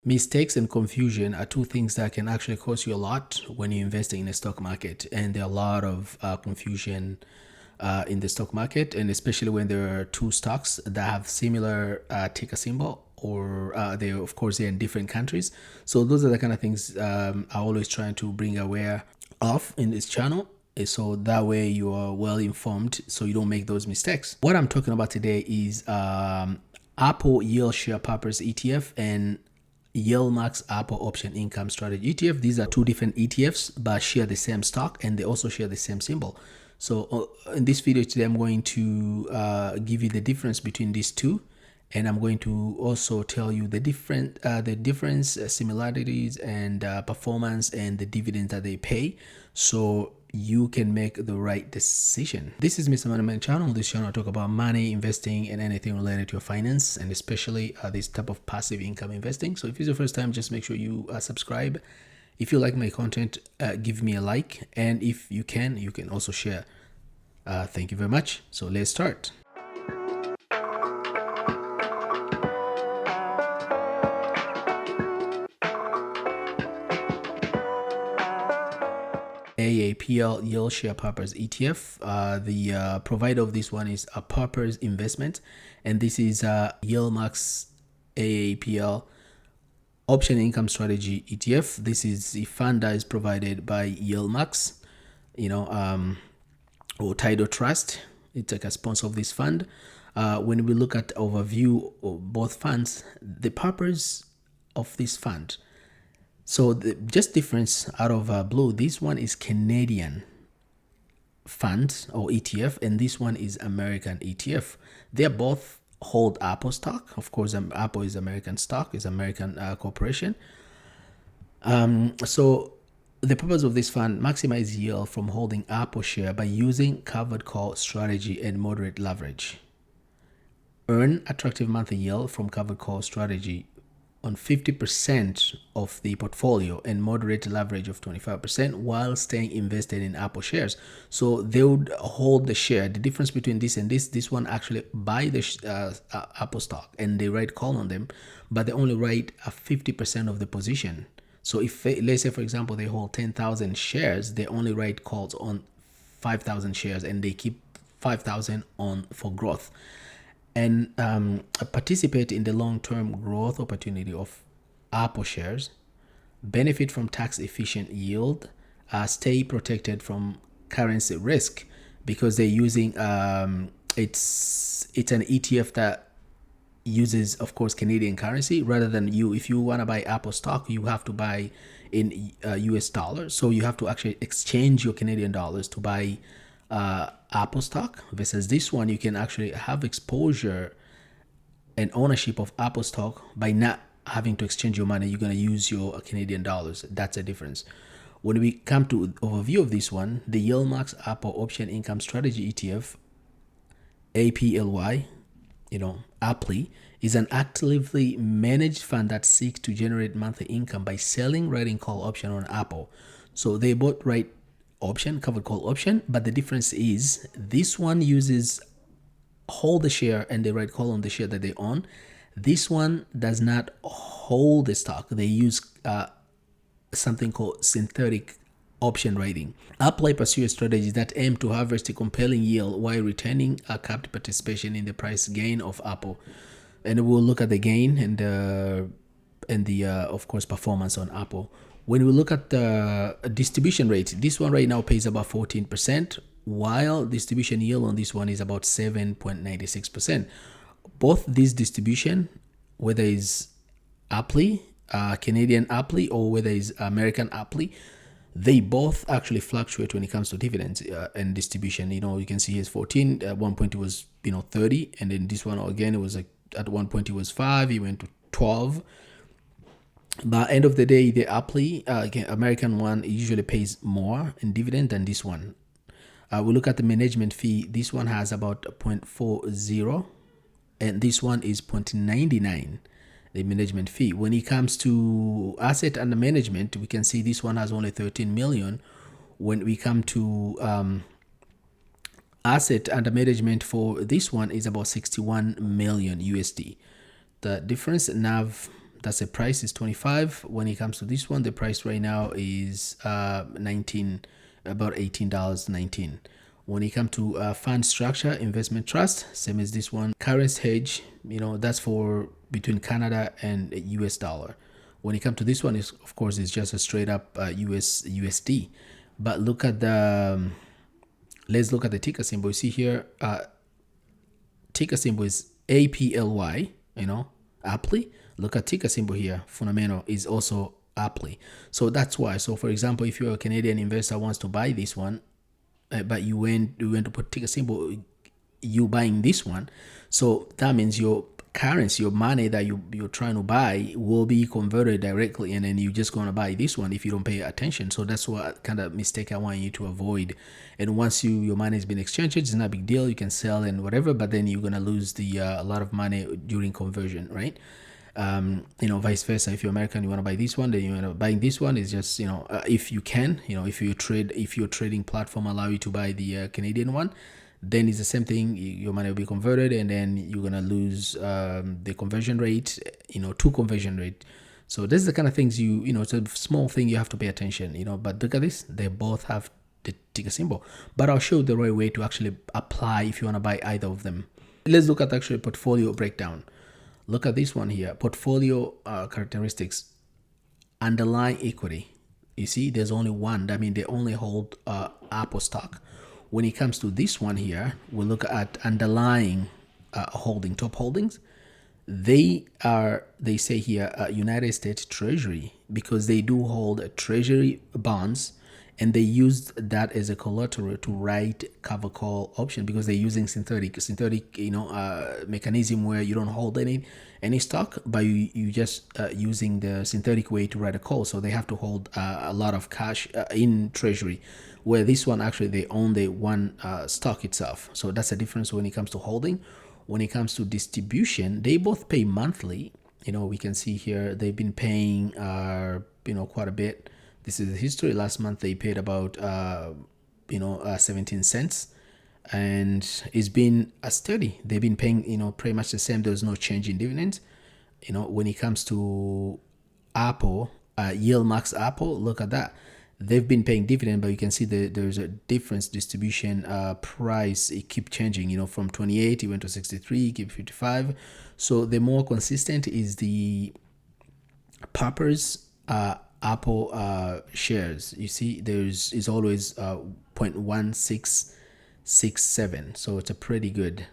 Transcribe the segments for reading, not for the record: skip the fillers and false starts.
Mistakes and confusion are two things that can actually cost you a lot when you're investing in the stock market. And there are a lot of confusion in the stock market, and especially when there are two stocks that have similar ticker symbol, or they, of course, they're in different countries. So those are the kind of things I always trying to bring aware of in this channel. So that way you are well informed, so you don't make those mistakes. What I'm talking about today is Apple Yield Share Purpose ETF and YieldMax Apple Option Income Strategy ETF. These are two different ETFs but share the same stock, and they also share the same symbol. So in this video today, I'm going to give you the difference between these two, and I'm going to also tell you the difference, similarities, and performance, and the dividends that they pay, so you can make the right decision. This is Mr. Money Man channel. This channel I talk about money, investing, and anything related to your finance, and especially this type of passive income investing. So if it's your first time, just make sure you subscribe. If you like my content, give me a like, and if you can also share. Thank you very much. So let's start. AAPL Yield Share Purpose ETF. The provider of this one is a Purpose Investment, and this is YieldMax AAPL Option Income Strategy ETF. This is the fund that is provided by YieldMax, or Tidal Trust. It's like a sponsor of this fund. When we look at overview of both funds, the purpose of this fund. So the just difference out of blue, this one is Canadian fund or ETF, and this one is American ETF. They're both hold Apple stock. Of course, Apple is American stock, is American corporation. So the purpose of this fund: maximize yield from holding Apple share by using covered call strategy and moderate leverage. Earn attractive monthly yield from covered call strategy on 50% of the portfolio and moderate leverage of 25% while staying invested in Apple shares. So they would hold the share. The difference between this and this one actually buy the Apple stock and they write call on them, but they only write a 50% of the position. So if, let's say, for example, they hold 10,000 shares, they only write calls on 5,000 shares, and they keep 5,000 on for growth. And participate in the long-term growth opportunity of Apple shares, benefit from tax-efficient yield, stay protected from currency risk, because they're using it's an ETF that uses, of course, Canadian currency, rather than if you want to buy Apple stock, you have to buy in US dollars. So you have to actually exchange your Canadian dollars to buy Apple stock, versus this one you can actually have exposure and ownership of Apple stock by not having to exchange your money. You're going to use your Canadian dollars. That's a difference. When we come to overview of this one, the YieldMax Apple Option Income Strategy ETF, APLY, APLY, is an actively managed fund that seeks to generate monthly income by selling, writing call option on Apple. So they both write option, covered call option, but the difference is this one uses hold the share and they write call on the share that they own. This one does not hold the stock. They use something called synthetic option writing. APLY pursues strategies that aim to harvest a compelling yield while retaining a capped participation in the price gain of Apple. And we'll look at the gain and the of course performance on Apple. When we look at the distribution rate, this one right now pays about 14%, while distribution yield on this one is about 7.96%. Both this distribution, whether it's APLY, Canadian APLY, or whether it's American APLY, they both actually fluctuate when it comes to dividends and distribution. You can see here's 14. At one point it was 30, and then this one again, it was like at one point it was 5. It went to 12. But end of the day, the APLY, American one, usually pays more in dividend than this one. We look at the management fee. This one has about 0.40, and this one is 0.99, the management fee. When it comes to asset under management, we can see this one has only 13 million. When we come to asset under management for this one is about 61 million USD. The difference, NAV That's the price is 25. When it comes to this one, the price right now is 19, about $18.19. When it comes to fund structure, investment trust, same as this one. Currency hedge, that's for between Canada and US dollar. When it comes to this one, is of course it's just a straight up USD. But look at the let's look at the ticker symbol. You see here, ticker symbol is APLY. APLY. Look at ticker symbol here. Fundamental is also APLY. So that's why. So for example, if you're a Canadian investor wants to buy this one, but you went to put ticker symbol, you buying this one, so that means your currency, your money that you're trying to buy will be converted directly, and then you're just going to buy this one if you don't pay attention. So that's what kind of mistake I want you to avoid. And once your money has been exchanged, it's not a big deal, you can sell and whatever, but then you're going to lose a lot of money during conversion, right? Vice versa. If you're American, you want to buy this one, then you end up buying this one. Is just if you can, if your trading platform allow you to buy the Canadian one, then it's the same thing. Your money will be converted, and then you're gonna lose the conversion rate, to conversion rate. So this is the kind of things it's a small thing you have to pay attention. But look at this; they both have the ticker symbol. But I'll show you the right way to actually apply if you want to buy either of them. Let's look at actually portfolio breakdown. Look at this one here, portfolio characteristics, underlying equity. You see, there's only one. That means they only hold Apple stock. When it comes to this one here, we'll look at underlying top holdings. They say here United States Treasury, because they do hold Treasury bonds, and they used that as a collateral to write cover call option, because they're using synthetic mechanism where you don't hold any stock, but you just using the synthetic way to write a call. So they have to hold a lot of cash in Treasury, where this one actually they own the one stock itself. So that's the difference when it comes to holding. When it comes to distribution, they both pay monthly. We can see here they've been paying quite a bit. This is the history. Last month they paid about 17 cents, and it's been steady. They've been paying pretty much the same. There's no change in dividends. When it comes to Apple, YieldMax Apple, look at that. They've been paying dividend, but you can see there's a difference distribution price. It keep changing. From 28 it went to 63, keep 55. So the more consistent is the Papa's Apple shares. You see, is always 0.1667. So it's a pretty good.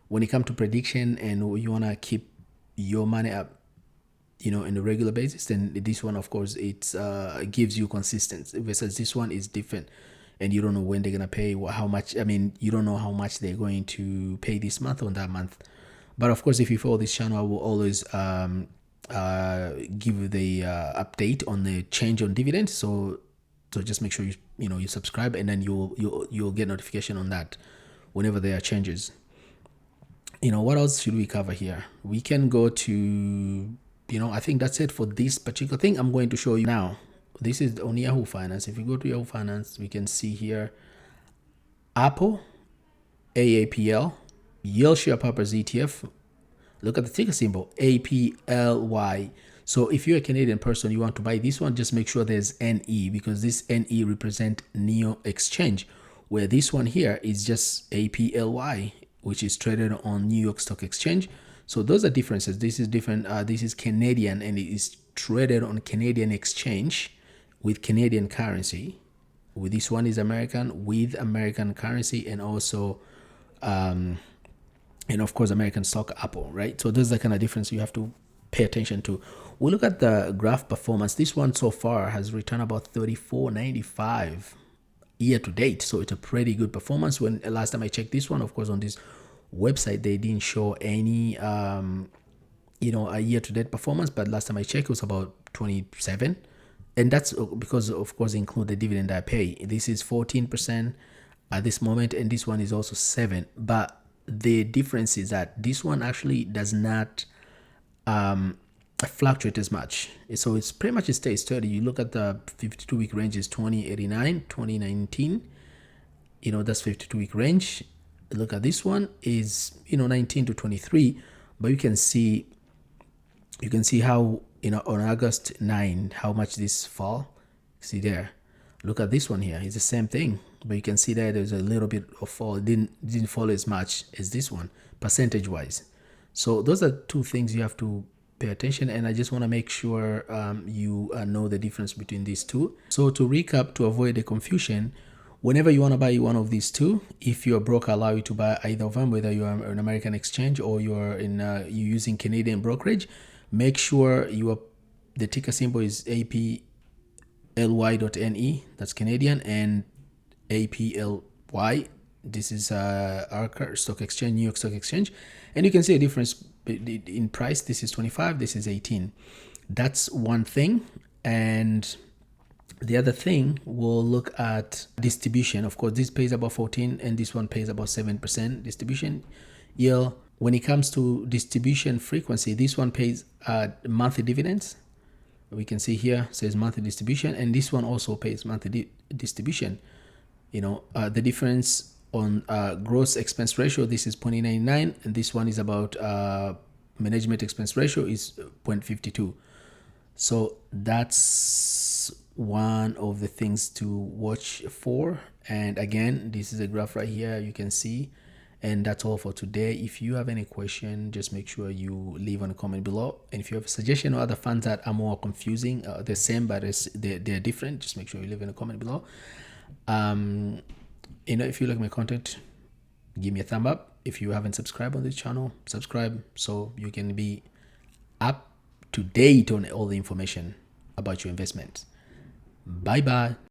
When it comes to prediction and you want to keep your money up, in a regular basis, then this one, of course, it gives you consistency. Versus this one is different, and you don't know when they're gonna pay, how much. You don't know how much they're going to pay this month or that month. But of course, if you follow this channel, I will always give you the update on the change on dividends. So just make sure you subscribe, and then you'll get notification on that whenever there are changes. What else should we cover here? We can go to I think that's it for this particular thing. I'm going to show you now. This is on Yahoo Finance. If you go to Yahoo Finance, we can see here Apple AAPL Yield Share Purpose ETF. Look at the ticker symbol APLY. So if you're a Canadian person, you want to buy this one, just make sure there's NE, because this NE represent Neo Exchange, where this one here is just APLY, which is traded on New York Stock Exchange. So those are differences. This is different. This is Canadian, and it is traded on Canadian exchange with Canadian currency. With this one is American with American currency, and also and of course American stock Apple, right? So those are the kind of difference you have to pay attention to. We look at the graph performance. This one so far has returned about 34.95 year to date, so it's a pretty good performance. When last time I checked this one, of course, on this website they didn't show any a year to date performance, but last time I checked it was about 27, and that's because of course include the dividend I pay. This is 14% at this moment, and this one is also 7, but the difference is that this one actually does not fluctuate as much, so it's pretty much it stays steady. You look at the 52-week range is 2089 2019, that's 52-week range. Look at this one is 19 to 23, but you can see You can see how, on August 9, how much this fall. See there. Look at this one here. It's the same thing, but you can see that there's a little bit of fall. It didn't fall as much as this one, percentage wise. So those are two things you have to pay attention, and I just want to make sure you know the difference between these two. So to recap, to avoid the confusion, whenever you want to buy one of these two, if your broker allow you to buy either of them, whether you are an American exchange or you're you're using Canadian brokerage, make sure the ticker symbol is APLY.NE, that's Canadian, and APLY, this is our stock exchange, New York Stock Exchange, and you can see a difference in price. This is 25, this is 18. That's one thing. And the other thing, we'll look at distribution. Of course, this pays about 14 and this one pays about 7% distribution yield. When it comes to distribution frequency, this one pays monthly dividends. We can see here says monthly distribution, and this one also pays monthly distribution. The difference on gross expense ratio, this is 0.99, and this one is about management expense ratio is 0.52. So that's one of the things to watch for. And again, this is a graph right here, you can see. And that's all for today. If you have any question, just make sure you leave on a comment below. And if you have a suggestion or other funds that are more confusing, the same but they're different, just make sure you leave in a comment below. If you like my content, give me a thumb up. If you haven't subscribed on this channel, subscribe so you can be up to date on all the information about your investment. Bye bye.